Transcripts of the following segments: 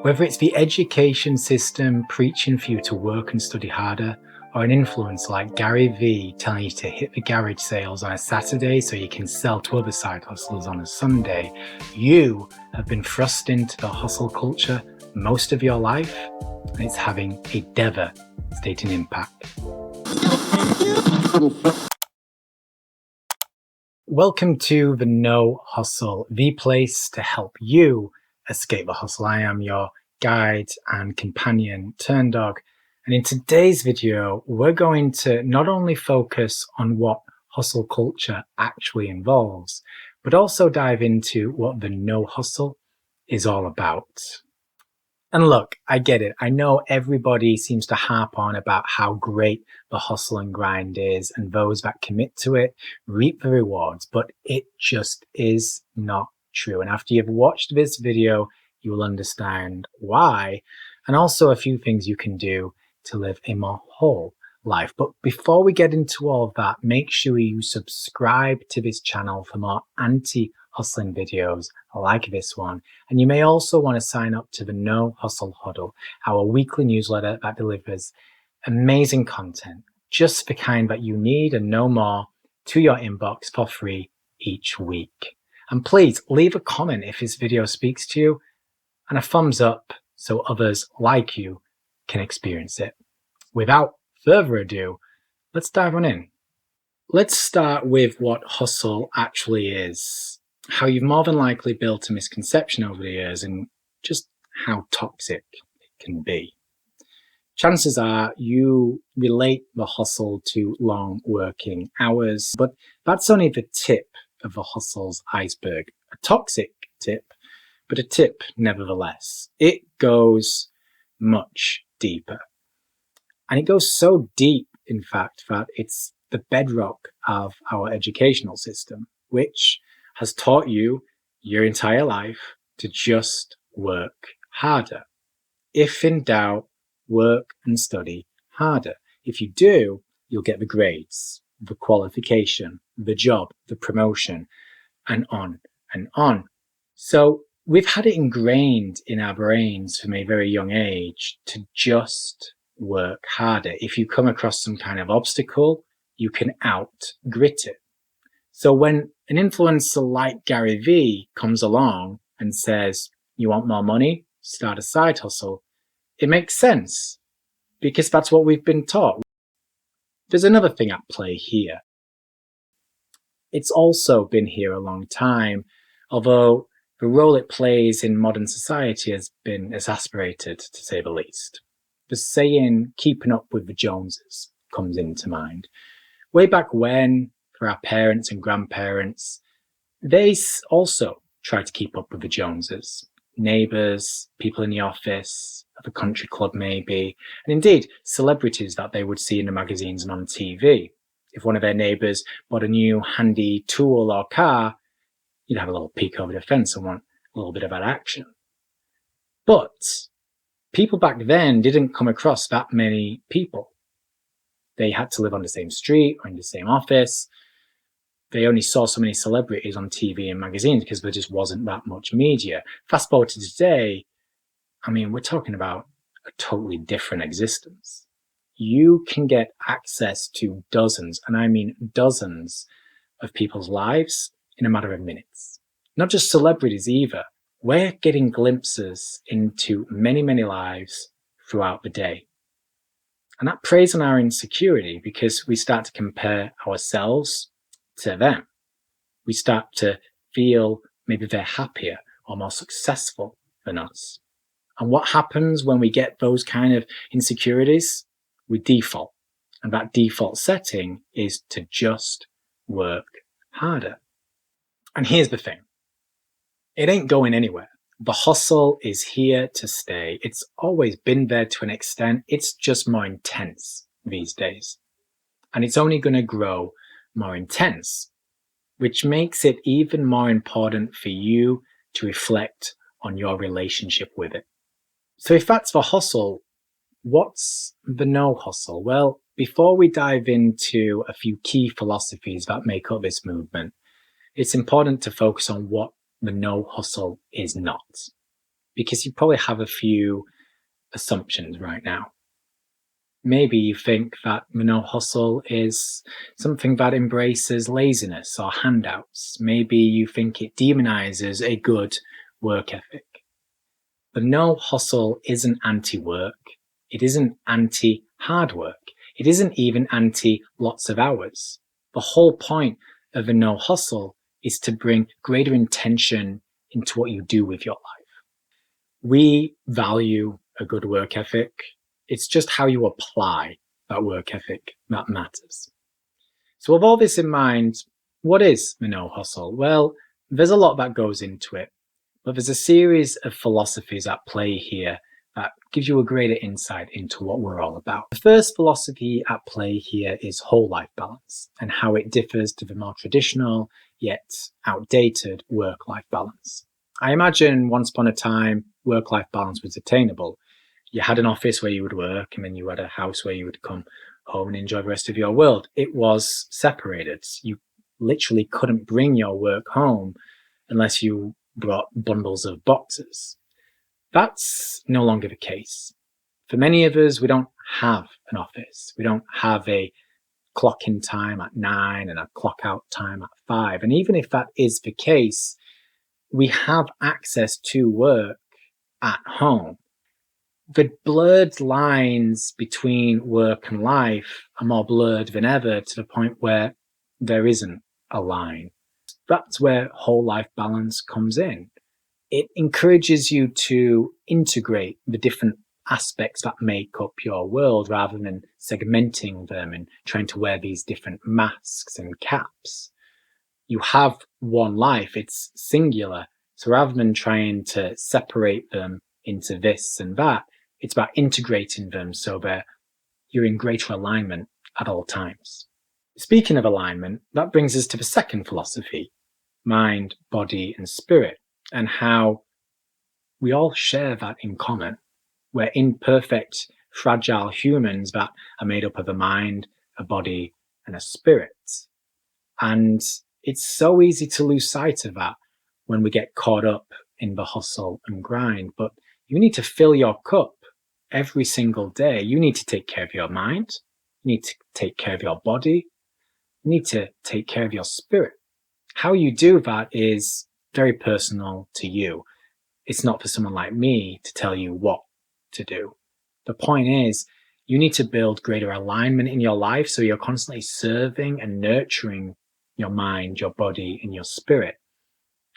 Whether it's the education system preaching for you to work and study harder, or an influencer like Gary Vee telling you to hit the garage sales on a Saturday so you can sell to other side hustlers on a Sunday, you have been thrust into the hustle culture most of your life, and it's having a devastating impact. Welcome to the No Hustle, the place to help you escape the hustle. I am your guide and companion, Turn Dog. And in today's video, we're going to not only focus on what hustle culture actually involves, but also dive into what the no hustle is all about. And look, I get it. I know everybody seems to harp on about how great the hustle and grind is, and those that commit to it reap the rewards, but it just is not true. And after you've watched this video, you will understand why, and also a few things you can do to live a more whole life. But before we get into all of that, make sure you subscribe to this channel for more anti-hustling videos like this one. And you may also want to sign up to the No Hustle Huddle, our weekly newsletter that delivers amazing content, just the kind that you need and no more, to your inbox for free each week. And please leave a comment if this video speaks to you, and a thumbs up so others like you can experience it. Without further ado, let's dive on in. Let's start with what hustle actually is, how you've more than likely built a misconception over the years, and just how toxic it can be. Chances are you relate the hustle to long working hours, but that's only the tip of the hustle's iceberg. A toxic tip, but a tip nevertheless. It goes much deeper. And it goes so deep, in fact, that it's the bedrock of our educational system, which has taught you your entire life to just work harder. If in doubt, work and study harder. If you do, you'll get the grades, the qualification, the job, the promotion, and on and on. So we've had it ingrained in our brains from a very young age to just work harder. If you come across some kind of obstacle, you can out-grit it. So when an influencer like Gary Vee comes along and says, you want more money, start a side hustle, it makes sense because that's what we've been taught. There's another thing at play here. It's also been here a long time, although the role it plays in modern society has been exasperated, to say the least. The saying, keeping up with the Joneses, comes into mind. Way back when, for our parents and grandparents, they also tried to keep up with the Joneses. Neighbours, people in the office, at the country club maybe, and indeed celebrities that they would see in the magazines and on TV. If one of their neighbours bought a new handy tool or car, you'd have a little peek over the fence and want a little bit of that action. But people back then didn't come across that many people. They had to live on the same street or in the same office. They only saw so many celebrities on TV and magazines because there just wasn't that much media. Fast forward to today, we're talking about a totally different existence. You can get access to dozens, and I mean dozens, of people's lives in a matter of minutes. Not just celebrities either. We're getting glimpses into many, many lives throughout the day. And that preys on our insecurity because we start to compare ourselves to them. We start to feel maybe they're happier or more successful than us. And what happens when we get those kind of insecurities? We default. And that default setting is to just work harder. And here's the thing. It ain't going anywhere. The hustle is here to stay. It's always been there to an extent. It's just more intense these days. And it's only going to grow more intense, which makes it even more important for you to reflect on your relationship with it. So if that's the hustle, what's the no hustle? Well, before we dive into a few key philosophies that make up this movement, it's important to focus on what the no hustle is not. because you probably have a few assumptions right now. Maybe you think that no hustle is something that embraces laziness or handouts. Maybe you think it demonizes a good work ethic. But no hustle isn't anti-work. It isn't anti-hard work. It isn't even anti lots of hours. The whole point of a no hustle is to bring greater intention into what you do with your life. We value a good work ethic. It's just how you apply that work ethic that matters. So with all this in mind, what is the no hustle? Well, there's a lot that goes into it, but there's a series of philosophies at play here that gives you a greater insight into what we're all about. The first philosophy at play here is whole life balance and how it differs to the more traditional yet outdated work-life balance. I imagine once upon a time, work-life balance was attainable. You had an office where you would work, and then you had a house where you would come home and enjoy the rest of your world. It was separated. You literally couldn't bring your work home unless you brought bundles of boxes. That's no longer the case. For many of us, we don't have an office. We don't have a clock in time at 9 and a clock out time at 5. And even if that is the case, we have access to work at home. The blurred lines between work and life are more blurred than ever, to the point where there isn't a line. That's where whole life balance comes in. It encourages you to integrate the different aspects that make up your world rather than segmenting them and trying to wear these different masks and caps. You have one life, it's singular. So rather than trying to separate them into this and that, it's about integrating them so that you're in greater alignment at all times. Speaking of alignment, that brings us to the second philosophy, mind, body, and spirit, and how we all share that in common. We're imperfect, fragile humans that are made up of a mind, a body, and a spirit. And it's so easy to lose sight of that when we get caught up in the hustle and grind. But you need to fill your cup every single day. You need to take care of your mind. You need to take care of your body. You need to take care of your spirit. How you do that is very personal to you. It's not for someone like me to tell you what to do. The point is, you need to build greater alignment in your life so you're constantly serving and nurturing your mind, your body, and your spirit.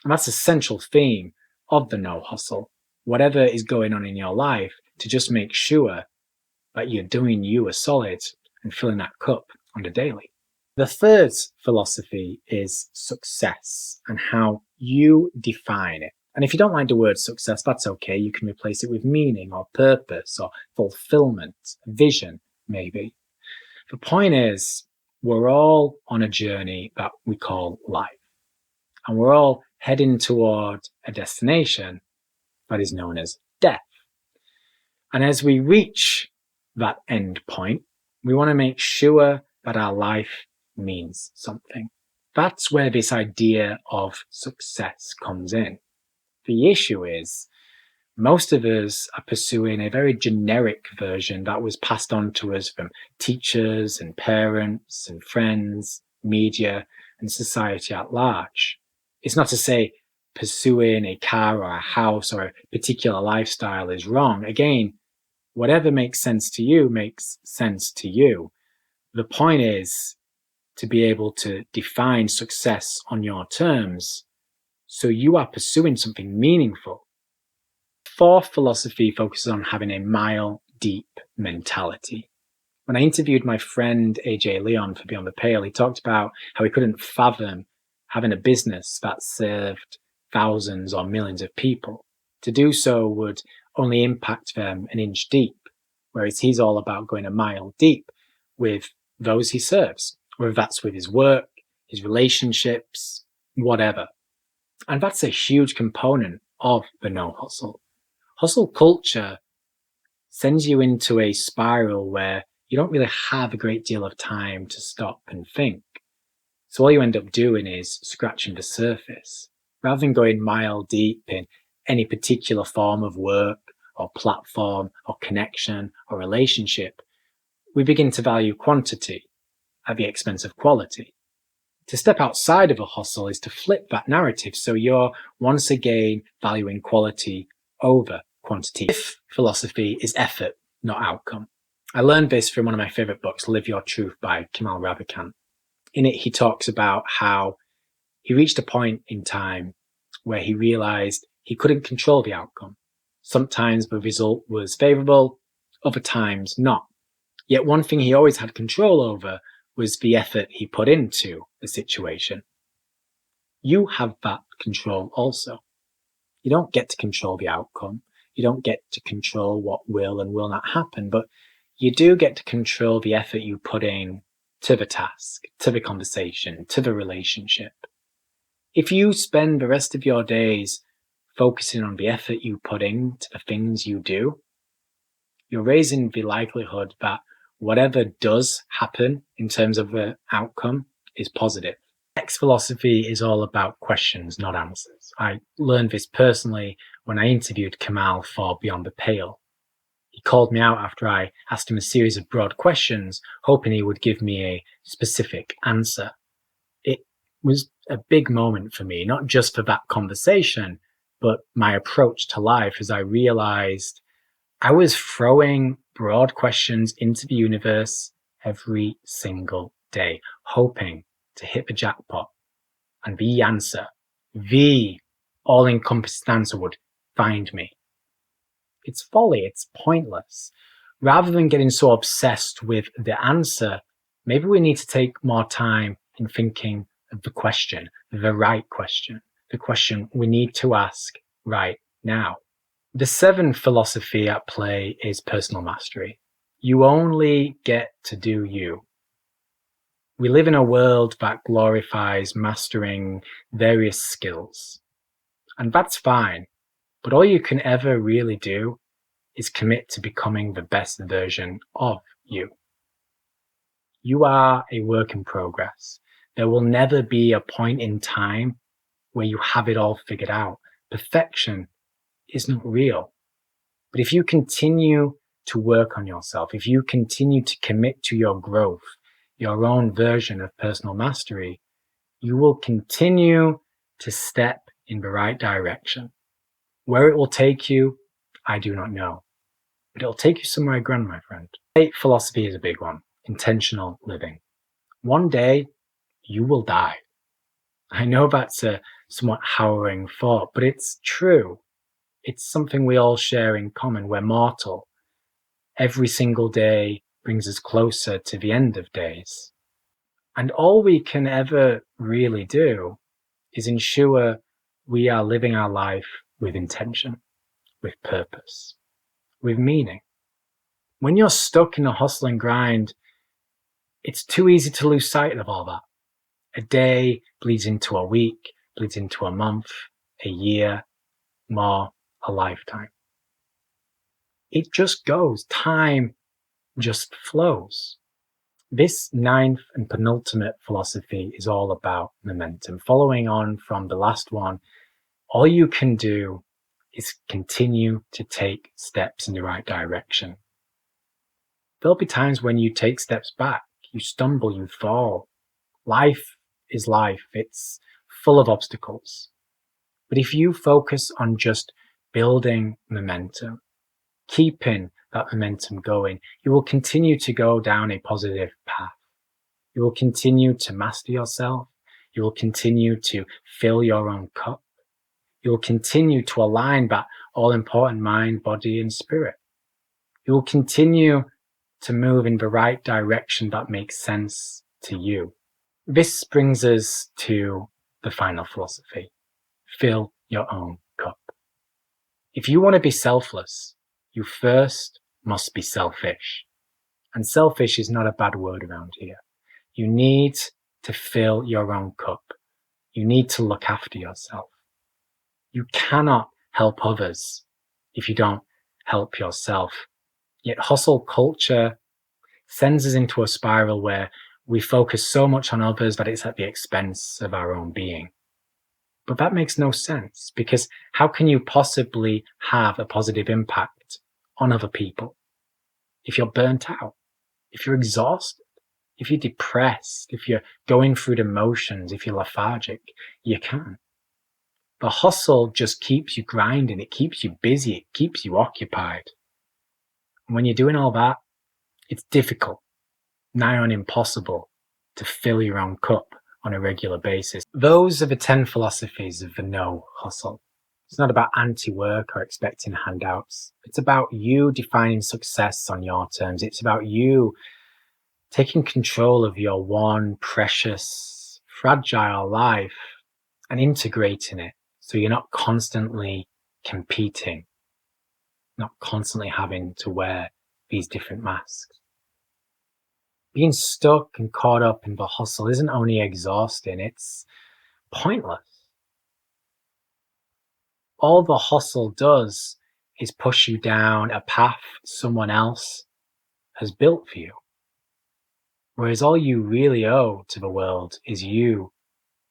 And that's a central theme of the no hustle. Whatever is going on in your life, to just make sure that you're doing you a solid and filling that cup on the daily. The third philosophy is success and how you define it. And if you don't like the word success, that's okay. You can replace it with meaning or purpose or fulfillment, vision, maybe. The point is, we're all on a journey that we call life. And we're all heading toward a destination that is known as death. And as we reach that end point, we want to make sure that our life means something. That's where this idea of success comes in. The issue is, most of us are pursuing a very generic version that was passed on to us from teachers and parents and friends, media, and society at large. It's not to say pursuing a car or a house or a particular lifestyle is wrong. Again, whatever makes sense to you makes sense to you. The point is to be able to define success on your terms so you are pursuing something meaningful. Fourth philosophy focuses on having a mile deep mentality. When I interviewed my friend AJ Leon for Beyond the Pale, he talked about how he couldn't fathom having a business that served thousands or millions of people. To do so would only impact them an inch deep, whereas he's all about going a mile deep with those he serves, whether that's with his work, his relationships, whatever. And that's a huge component of the no hustle. Hustle culture sends you into a spiral where you don't really have a great deal of time to stop and think. So all you end up doing is scratching the surface. Rather than going mile deep in any particular form of work or platform or connection or relationship, we begin to value quantity at the expense of quality. To step outside of a hustle is to flip that narrative, so you're once again valuing quality over quantity. Fifth philosophy is effort, not outcome. I learned this from one of my favorite books, Live Your Truth by Kamal Ravikant. In it, he talks about how he reached a point in time where he realized he couldn't control the outcome. Sometimes the result was favorable, other times not. Yet one thing he always had control over was the effort he put into the situation. You have that control also. You don't get to control the outcome. You don't get to control what will and will not happen, but you do get to control the effort you put in to the task, to the conversation, to the relationship. If you spend the rest of your days focusing on the effort you put into the things you do, you're raising the likelihood that whatever does happen in terms of the outcome is positive. Next philosophy is all about questions, not answers. I learned this personally when I interviewed Kamal for Beyond the Pale. He called me out after I asked him a series of broad questions, hoping he would give me a specific answer. It was a big moment for me, not just for that conversation, but my approach to life, as I realized I was throwing broad questions into the universe every single day, hoping to hit the jackpot, and the answer, the all-encompassing answer, would find me. It's folly, it's pointless. Rather than getting so obsessed with the answer, maybe we need to take more time in thinking of the question, the right question, the question we need to ask right now. The seventh philosophy at play is personal mastery. You only get to do you. We live in a world that glorifies mastering various skills, and that's fine, but all you can ever really do is commit to becoming the best version of you. You are a work in progress. There will never be a point in time where you have it all figured out. Perfection isn't real. But if you continue to work on yourself, if you continue to commit to your growth, your own version of personal mastery, you will continue to step in the right direction. Where it will take you, I do not know, but it'll take you somewhere grand, my friend. Eighth philosophy is a big one, intentional living. One day, you will die. I know that's a somewhat harrowing thought, but it's true. It's something we all share in common. We're mortal. Every single day brings us closer to the end of days. And all we can ever really do is ensure we are living our life with intention, with purpose, with meaning. When you're stuck in a hustle and grind, it's too easy to lose sight of all that. A day bleeds into a week, bleeds into a month, a year, more, a lifetime. It just goes. Time just flows. This ninth and penultimate philosophy is all about momentum. Following on from the last one, all you can do is continue to take steps in the right direction. There'll be times when you take steps back, you stumble, you fall. Life is life. It's full of obstacles. But if you focus on just building momentum, keeping that momentum going, you will continue to go down a positive path. You will continue to master yourself. You will continue to fill your own cup. You will continue to align that all-important mind, body, and spirit. You will continue to move in the right direction that makes sense to you. This brings us to the final philosophy. Fill your own cup. If you want to be selfless, you first must be selfish. And selfish is not a bad word around here. You need to fill your own cup. You need to look after yourself. You cannot help others if you don't help yourself. Yet hustle culture sends us into a spiral where we focus so much on others that it's at the expense of our own being. But that makes no sense, because how can you possibly have a positive impact on other people if you're burnt out, if you're exhausted, if you're depressed, if you're going through the motions, if you're lethargic? You can't. The hustle just keeps you grinding, it keeps you busy, it keeps you occupied. And when you're doing all that, it's difficult, nigh on impossible, to fill your own cup on a regular basis. Those are the 10 philosophies of the no hustle. It's not about anti-work or expecting handouts. It's about you defining success on your terms. It's about you taking control of your one precious, fragile life and integrating it so you're not constantly competing, not constantly having to wear these different masks. Being stuck and caught up in the hustle isn't only exhausting, it's pointless. All the hustle does is push you down a path someone else has built for you. Whereas all you really owe to the world is you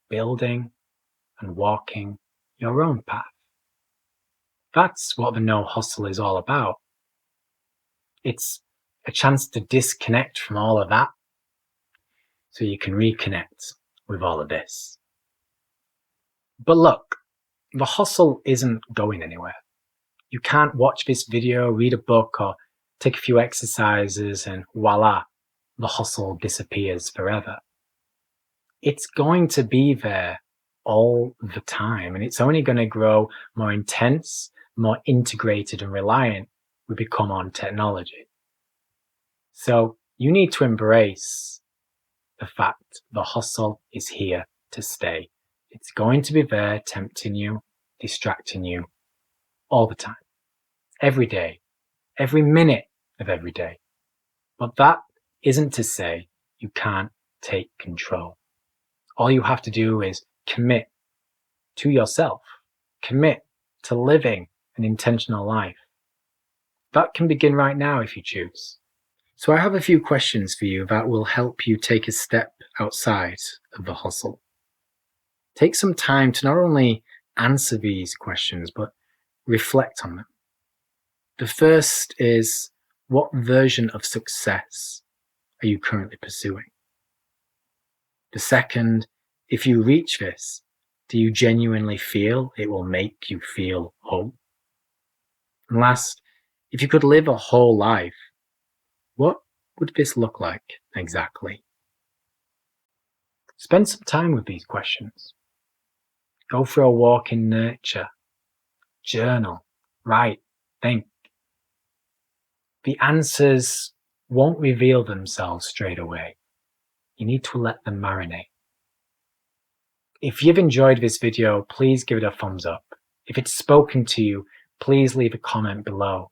building and walking your own path. That's what the no hustle is all about. It's a chance to disconnect from all of that so you can reconnect with all of this. But look, the hustle isn't going anywhere. You can't watch this video, read a book, or take a few exercises and voila, the hustle disappears forever. It's going to be there all the time, and it's only going to grow more intense, more integrated and reliant we become on technology. So you need to embrace the fact the hustle is here to stay. It's going to be there tempting you, distracting you all the time, every day, every minute of every day. But that isn't to say you can't take control. All you have to do is commit to yourself, commit to living an intentional life. That can begin right now if you choose. So I have a few questions for you that will help you take a step outside of the hustle. Take some time to not only answer these questions, but reflect on them. The first is, what version of success are you currently pursuing? The second, if you reach this, do you genuinely feel it will make you feel whole? And last, if you could live a whole life, what would this look like exactly? Spend some time with these questions. Go for a walk in nature. Journal. Write. Think. The answers won't reveal themselves straight away. You need to let them marinate. If you've enjoyed this video, please give it a thumbs up. If it's spoken to you, please leave a comment below.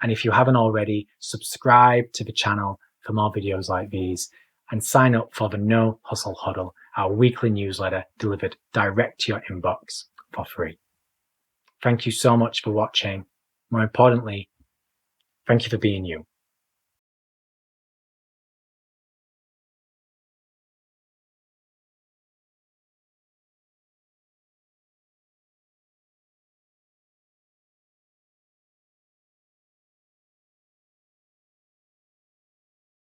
And if you haven't already, subscribe to the channel for more videos like these and sign up for the No Hustle Huddle, our weekly newsletter delivered direct to your inbox for free. Thank you so much for watching. More importantly, thank you for being you.